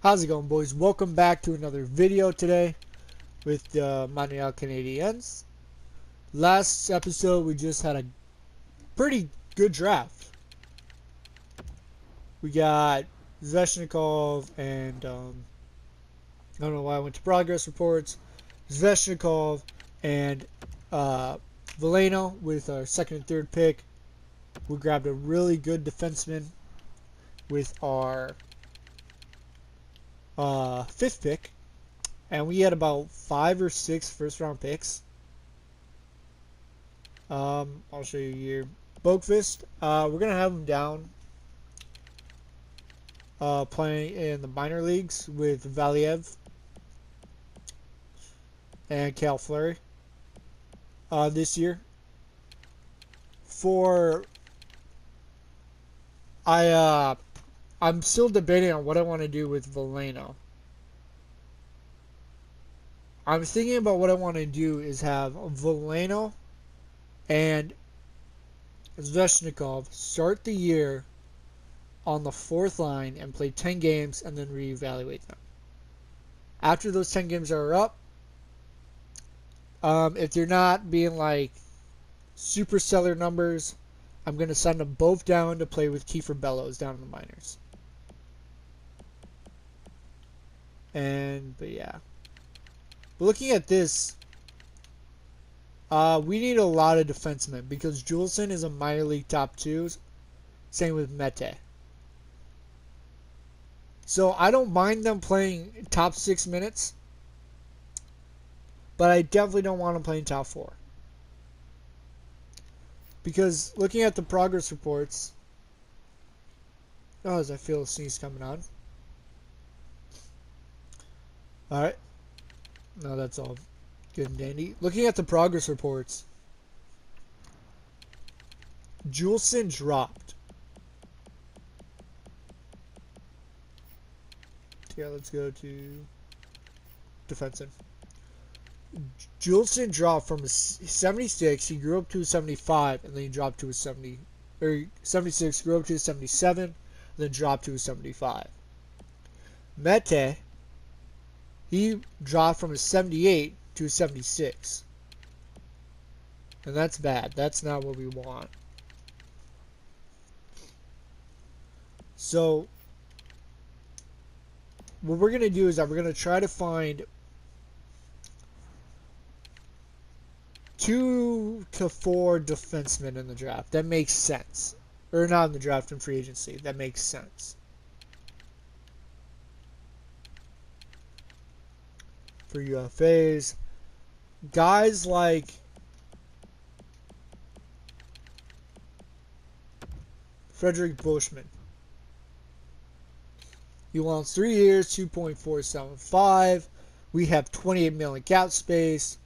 How's it going, boys? Welcome back to another video today with the Montreal Canadiens. Last episode, we just had a pretty good draft. We got Zvechnikov and, I don't know why I went to progress reports. Zvechnikov and Veleno with our second and third pick. We grabbed a really good defenseman with our fifth pick, and we had about 5 or 6 first-round picks. I'll show you here. Boakfist, we're gonna have him down playing in the minor leagues with Valiev and Cal Fleury this year. I'm still debating on what I want to do with Veleno. I'm thinking about what I want to do is have Veleno and Zvechnikov start the year on the fourth line and play 10 games and then reevaluate them. After those 10 games are up, if they're not being like super stellar numbers, I'm going to send them both down to play with Kiefer Bellows down in the minors. But yeah. Looking at this, we need a lot of defensemen because Juleson is a minor league top 2. Same with Mete. So I don't mind them playing top 6 minutes, but I definitely don't want them playing top 4. Because looking at the progress reports, as I feel a sneeze coming on. Alright. No, that's all good and dandy. Looking at the progress reports, Juleson dropped. Yeah, let's go to defensive. Juleson dropped from a 76, he grew up to a 75, and then he dropped to a 70, or 76, grew up to a 77, and then dropped to a 75. Mete, he dropped from a 78 to a 76. And that's bad. That's not what we want. So, what we're going to do is that we're going to try to find 2 to 4 defensemen in the draft. That makes sense. Or not in the draft, in free agency. That makes sense. For UFAs, guys like Frederick Bushman. He wants 3 years, 2.475. We have 28 million cap space,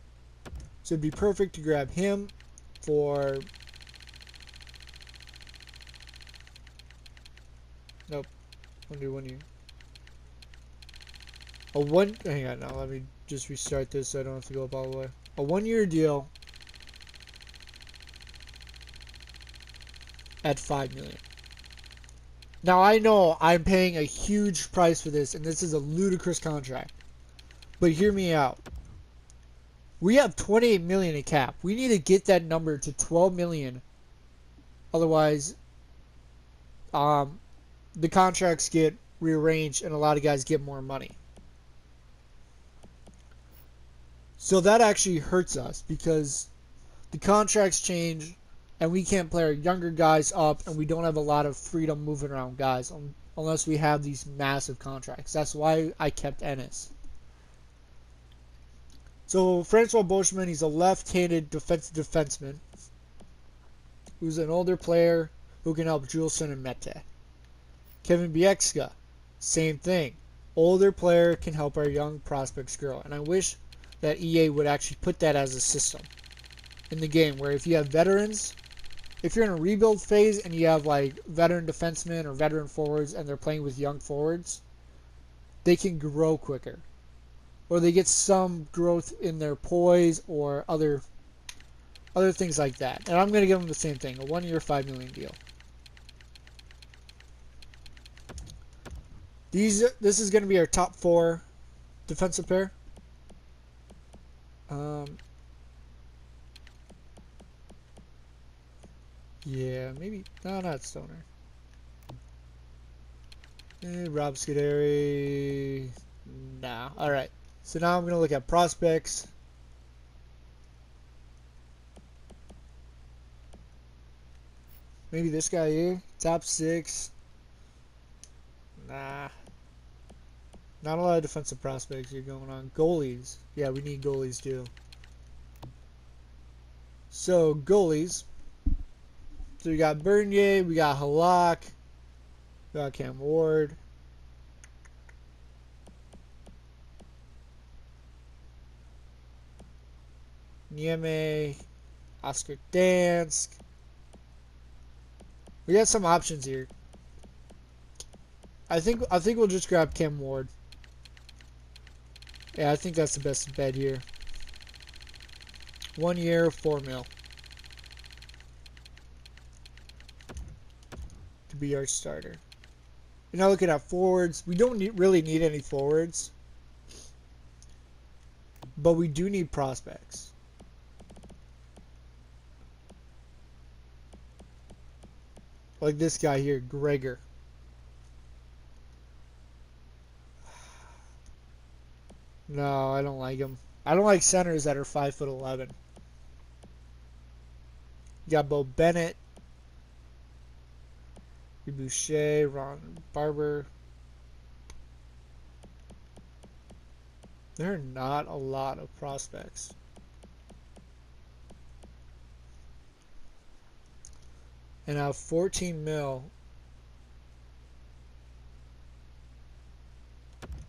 so it'd be perfect to grab him for. Nope, I'll do 1 year. Hang on now, let me just restart this so I don't have to go up all the way. A 1-year deal at $5 million. Now I know I'm paying a huge price for this, and this is a ludicrous contract. But hear me out. We have $28 million in cap. We need to get that number to $12 million. Otherwise, the contracts get rearranged and a lot of guys get more money. So that actually hurts us because the contracts change and we can't play our younger guys up, and we don't have a lot of freedom moving around guys unless we have these massive contracts. That's why I kept Ennis. So Francois Beauchemin, he's a left-handed defenseman who's an older player who can help Juleson and Mete. Kevin Bieksa, same thing. Older player can help our young prospects grow. And I wish that EA would actually put that as a system in the game, where if you have veterans, if you're in a rebuild phase and you have like veteran defensemen or veteran forwards and they're playing with young forwards, they can grow quicker, or they get some growth in their poise or other things like that. And I'm going to give them the same thing, a 1-year $5 million deal. This is going to be our top 4 defensive pair. Yeah, maybe. No, not Stoner. Rob Scuderi. Nah. Alright. So now I'm going to look at prospects. Maybe this guy here. Top 6. Nah. Not a lot of defensive prospects here going on. Goalies. Yeah, we need goalies too. So, goalies. So we got Bernier, we got Halak, we got Cam Ward. Nieme, Oscar Dansk. We got some options here. I think we'll just grab Cam Ward. Yeah, I think that's the best bet here. 1 year, 4 mil. To be our starter. You're now looking at forwards. We don't really need any forwards. But we do need prospects. Like this guy here, Gregor. No, I don't like him. I don't like centers that are 5'11". You got Bo Bennett, Boucher, Ron Barber. There are not a lot of prospects. And now 14 mil.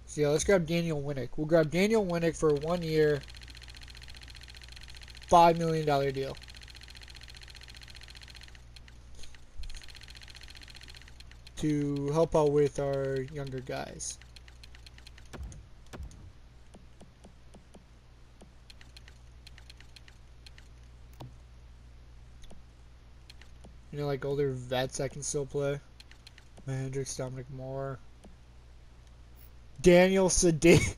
So yeah, let's grab Daniel Winnick. We'll grab Daniel Winnick for a 1 year, $5 million deal. To help out with our younger guys. You know, like older vets that can still play. Hendricks, Dominic Moore. Daniel Sedin.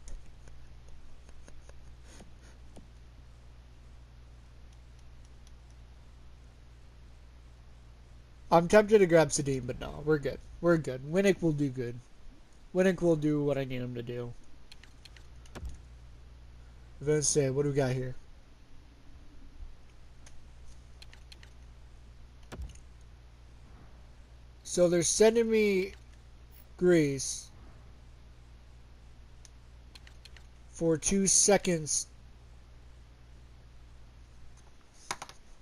I'm tempted to grab Sedin, but no, we're good. We're good. Winnick will do good. Winnick will do what I need him to do. Vince, what do we got here? So they're sending me Greece for 2 seconds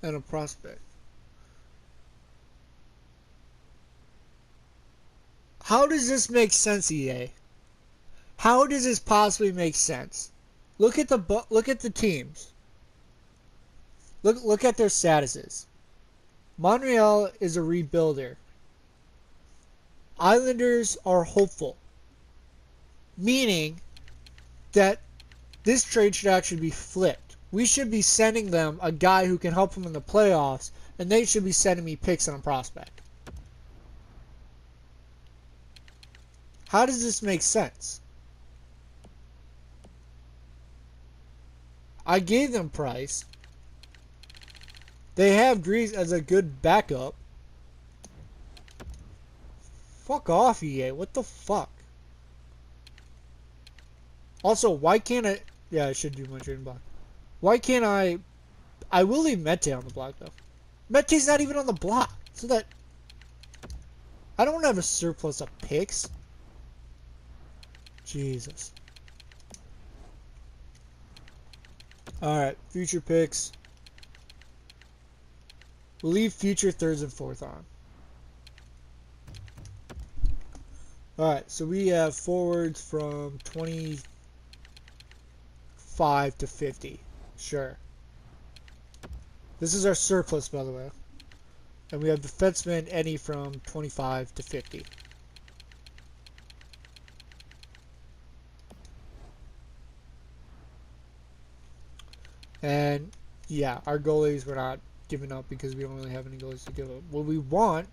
and a prospect. How does this make sense, EA? How does this possibly make sense? Look at the teams. Look at their statuses. Montreal is a rebuilder. Islanders are hopeful. Meaning that this trade should actually be flipped. We should be sending them a guy who can help them in the playoffs, and they should be sending me picks on a prospect. How does this make sense? I gave them Price. They have Grease as a good backup. Fuck off, EA. What the fuck? Also, why can't I... Yeah, I should do my trading block. Why can't I... I will leave Mete on the block, though. Mete's not even on the block. So that... I don't want to have a surplus of picks. Jesus. Alright, future picks. We'll leave future thirds and fourth on. Alright, so we have forwards from 25 to 50. Sure. This is our surplus, by the way. And we have defenseman Eddie from 25 to 50. And yeah, our goalies we're not giving up because we don't really have any goalies to give up. What we want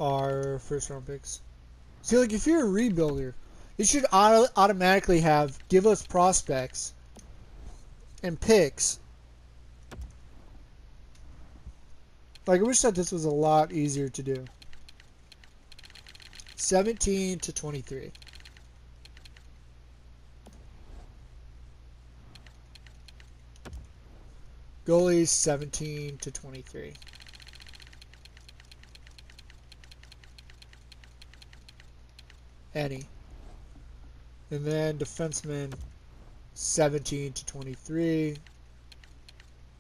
our first round picks. See, like, if you're a rebuilder, it should automatically give us prospects and picks. Like, I wish that this was a lot easier to do. 17 to 23. Goalies 17 to 23. Any. And then defensemen 17 to 23.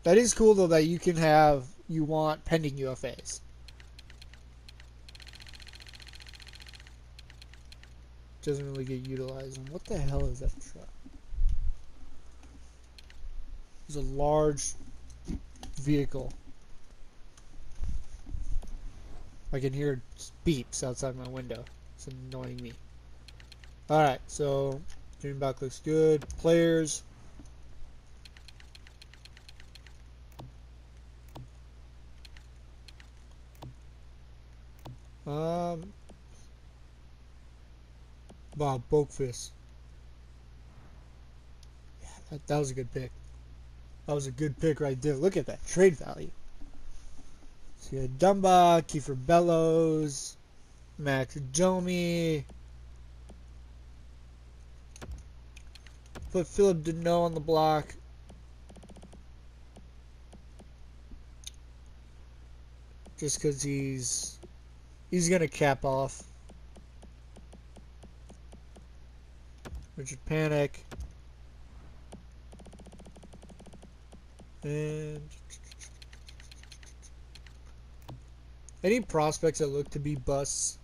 That is cool though that you want pending UFAs. Doesn't really get utilized. And what the hell is that truck? It's a large vehicle. I can hear beeps outside my window. It's annoying me. Alright, so Dream back looks good. Players. Wow, Boakfist. Yeah, that was a good pick. That was a good pick right there. Look at that trade value. So you had Dumba, Kiefer Bellows, Max Domi. Put Philip Deneau on the block. Just because he's gonna cap off. Richard Panic. And any prospects that look to be busts?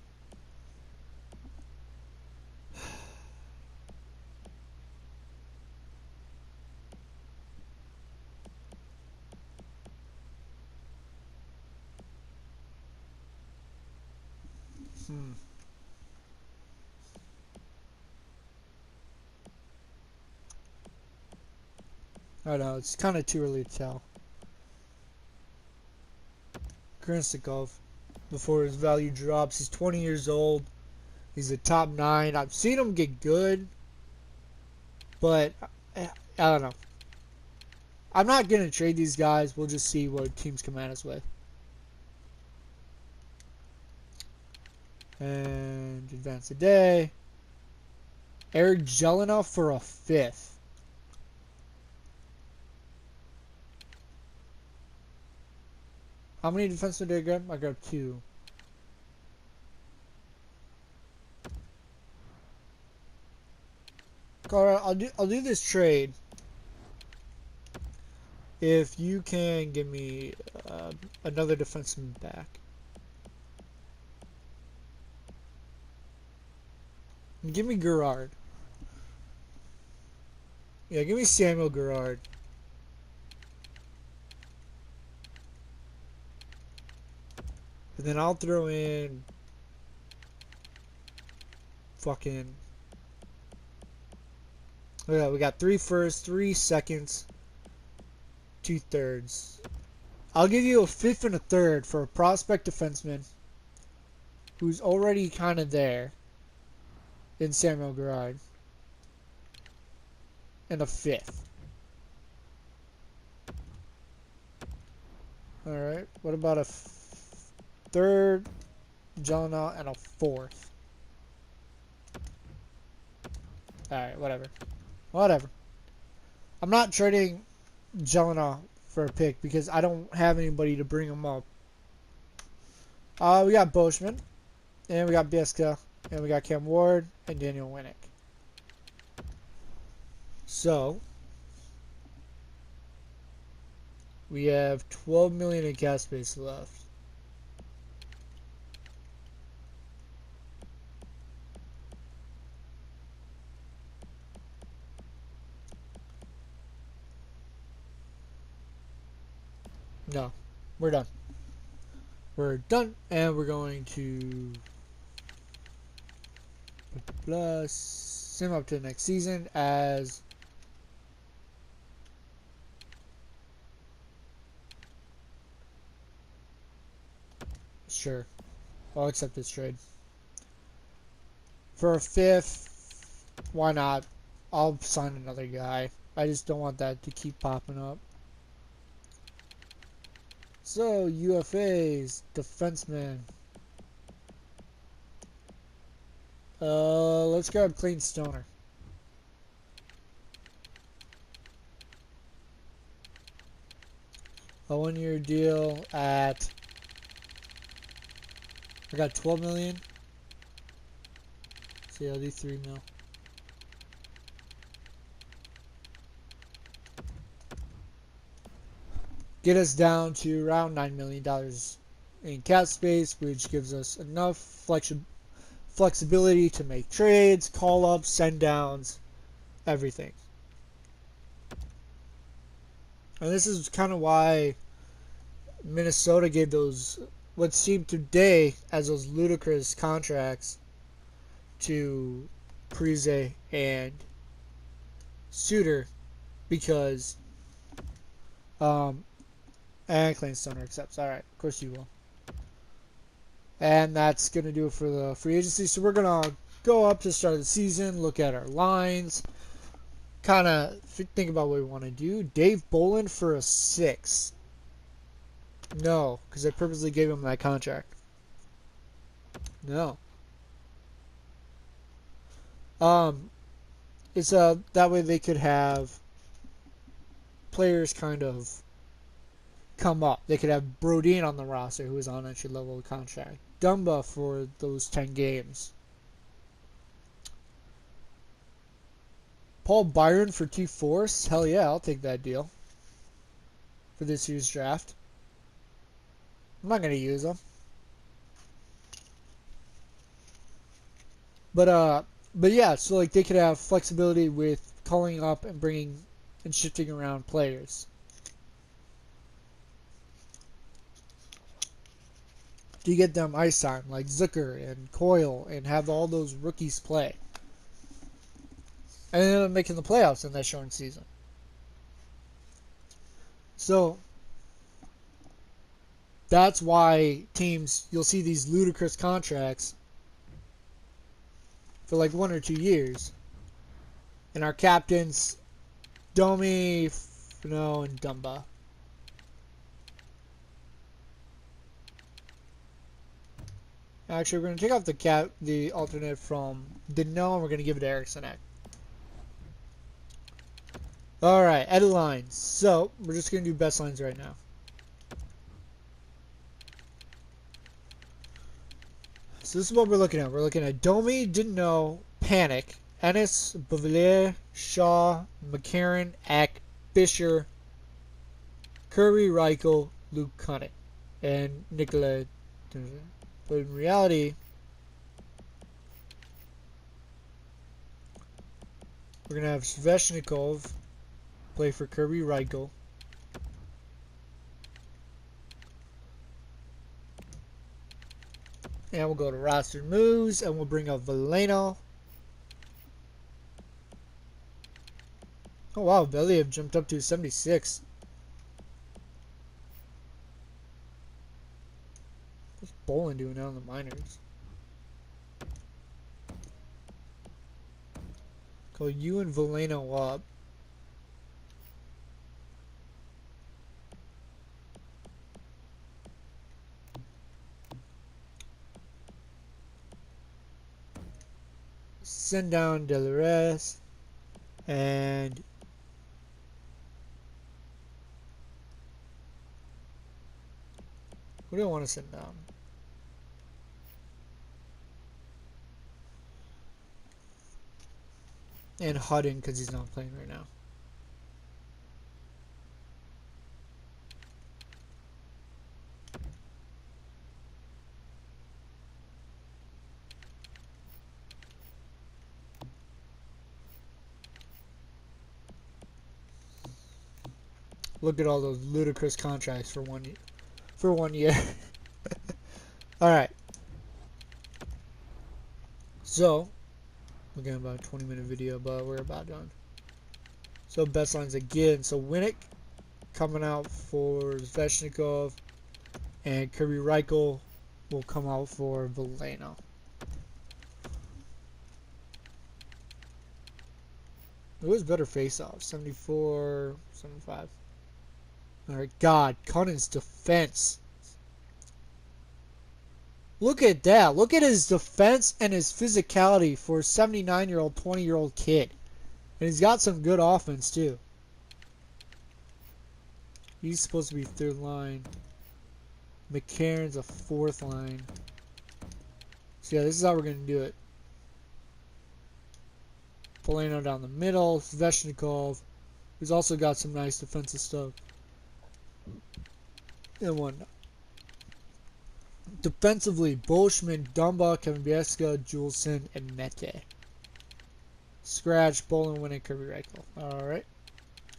I don't know, it's kind of too early to tell. Krinstikov, before his value drops, he's 20 years old. He's a top 9. I've seen him get good, but I don't know. I'm not going to trade these guys. We'll just see what teams come at us with. And advance a day. Eric Jelena for a 5th. How many defensemen did I grab? I grabbed 2. Colorado, I'll do this trade if you can give me another defenseman back. And give me Gerard. Yeah, give me Samuel Gerard. And then I'll throw in fucking... Okay, we got 3 firsts, 3 seconds, 2 thirds. I'll give you a 5th and a 3rd for a prospect defenseman who's already kind of there in Samuel Gerard. And a 5th. Alright, what about a 3rd, Jelena, and a 4th? Alright, whatever. Whatever. I'm not trading Jelena for a pick because I don't have anybody to bring him up. We got Boschman, and we got Biska, and we got Cam Ward, and Daniel Winnick. So, we have 12 million in cap space left. No, we're done. We're done, and we're going to sim up to the next season as sure. I'll accept this trade. For a fifth, why not? I'll sign another guy. I just don't want that to keep popping up. So, UFAs, defenseman. Let's grab Clayton Stoner. A 1-year deal at, I got 12 million. So yeah, I'll do 3 mil. Get us down to around $9 million in cap space, which gives us enough flexibility to make trades, call ups, send downs, everything. And this is kind of why Minnesota gave those, what seemed today as those ludicrous contracts to Parise and Suter, because and Clayton Stoner accepts. Alright, of course you will. And that's going to do it for the free agency. So we're going to go up to the start of the season, look at our lines, kind of think about what we want to do. Dave Bolland for a 6. No, because I purposely gave him that contract. No. It's that way they could have players kind of come up. They could have Brodin on the roster, who is on entry level contract. Dumba for those 10 games. Paul Byron for 2 fourths. Hell yeah, I'll take that deal for this year's draft. I'm not gonna use them, but yeah. So like they could have flexibility with calling up and bringing and shifting around players. Do you get them ice time like Zucker and Coyle and have all those rookies play? And then making the playoffs in that short season. So that's why teams, you'll see these ludicrous contracts for like 1 or 2 years. And our captains, Domi, and Dumba. Actually, we're going to take off the alternate from Dino, and we're going to give it to Eriksson. Alright, edit lines. So, we're just going to do best lines right now. So this is what we're looking at. We're looking at Domi, Dino, Panic, Ennis, Bavelier, Shaw, McCarron, Eck, Fisher, Kirby, Reichel, Luke Cunnick, and Nicola. But in reality, we're going to have Sveshnikov play for Kirby Reichel. And we'll go to roster moves, and we'll bring up Veleno. Oh wow, Believ jumped up to 76. What's Bolin doing out in the minors? Go you and Veleno up. Send down Delores and who do I want to send down? And Hudden, because he's not playing right now. Look at all those ludicrous contracts for 1 year. For 1 year. All right. So, again, about a 20-minute video, but we're about done. So best lines again. So Winnick coming out for Sveshnikov and Kirby Reichel will come out for Veleno. It was better face-off, 74, 75. Alright, God, Cunning's defense. Look at that. Look at his defense and his physicality for a 79-year-old, 20-year-old kid. And he's got some good offense, too. He's supposed to be third line. McCarron's a fourth line. So yeah, this is how we're going to do it. Polino down the middle. Sveshnikov, who's also got some nice defensive stuff. And one. Defensively, Bolshman, Dumba, Kevin Bieksa, Juleson, and Mete. Scratch, Bolin, Winnick, Kirby Reichel. Alright.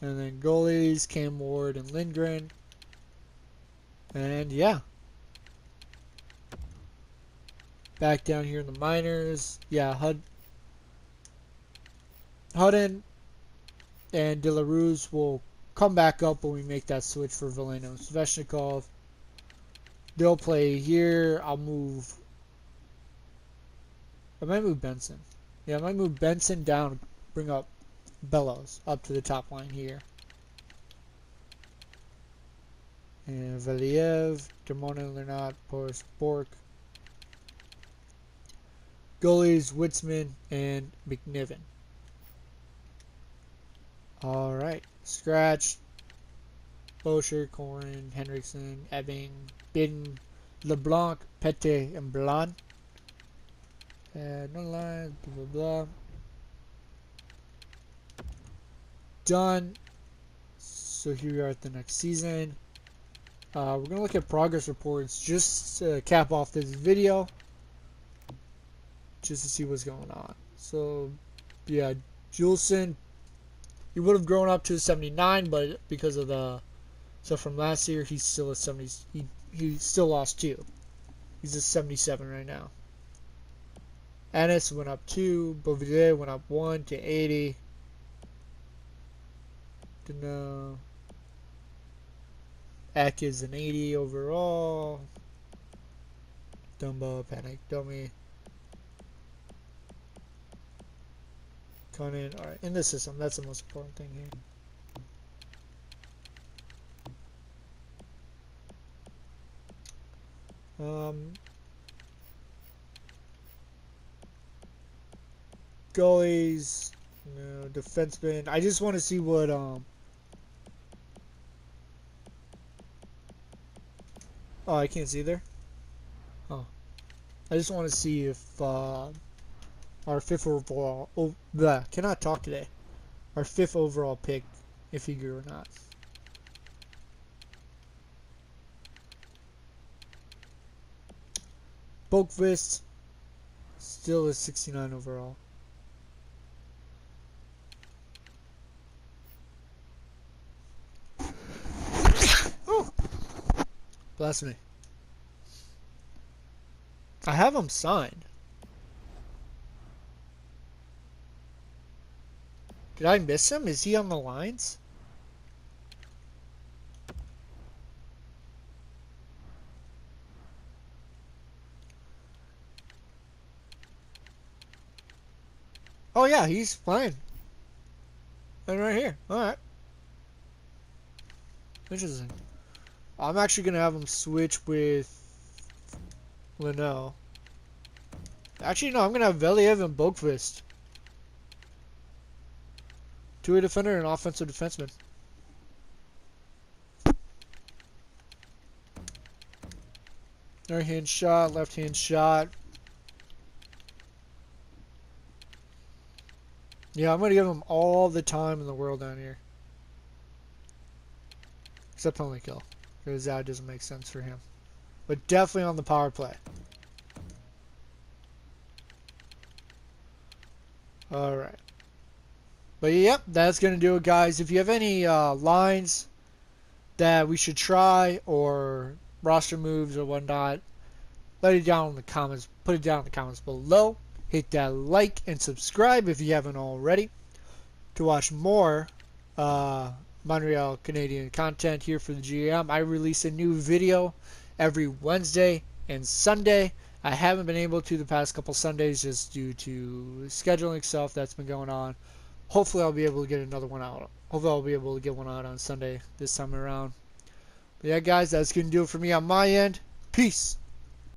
And then goalies, Cam Ward and Lindgren. And yeah. Back down here in the minors. Yeah, Hudden and De La Ruse will come back up when we make that switch for Veleno. Sveshnikov. They'll play here. I might move Benson. Yeah, I might move Benson down. Bring up Bellows up to the top line here. And Valiev, Demona, Lernat, Post, Bork. Goalies, Witzman, and McNiven. Alright. Scratch. Boucher, Corin, Henriksen, Ebbing, Bidden, LeBlanc, Pete, and Blanc. No lines, blah, blah, blah. Done. So here we are at the next season. We're going to look at progress reports just to cap off this video. Just to see what's going on. So, yeah, Juleson, he would have grown up to a 79, but because of the stuff from last year, he's still a 70. He still lost 2. He's a 77 right now. Ennis went up 2. Beauvillier went up 1 to 80. Eck is an 80 overall. Dumbo, Panic, Dummy. Conan, alright, in the system, that's the most important thing here. Goalies, no, defenseman. I just want to see what oh, I can't see there. Oh, I just want to see if our 5th overall. Oh, bleh, cannot talk today. Our 5th overall pick, if he grew or not. Boakvist still is 69 overall. Oh, bless me. I have him signed. Did I miss him? Is he on the lines? Oh yeah, he's playing. And right here. Alright. Interesting. I'm actually going to have him switch with Leno. Actually, no, I'm going to have Veliev and Boakvist. 2-way defender and offensive defenseman. Right hand shot, left hand shot. Yeah, I'm going to give him all the time in the world down here. Except penalty kill. Because that doesn't make sense for him. But definitely on the power play. Alright. But yep, that's going to do it, guys. If you have any lines that we should try or roster moves or whatnot, let it down in the comments. Put it down in the comments below. Hit that like and subscribe if you haven't already to watch more Montreal Canadian content here for the GM. I release a new video every Wednesday and Sunday. I haven't been able to the past couple Sundays just due to scheduling stuff that's been going on. Hopefully I'll be able to get another one out. Hopefully I'll be able to get one out on Sunday this time around. But yeah, guys, that's going to do it for me on my end. Peace.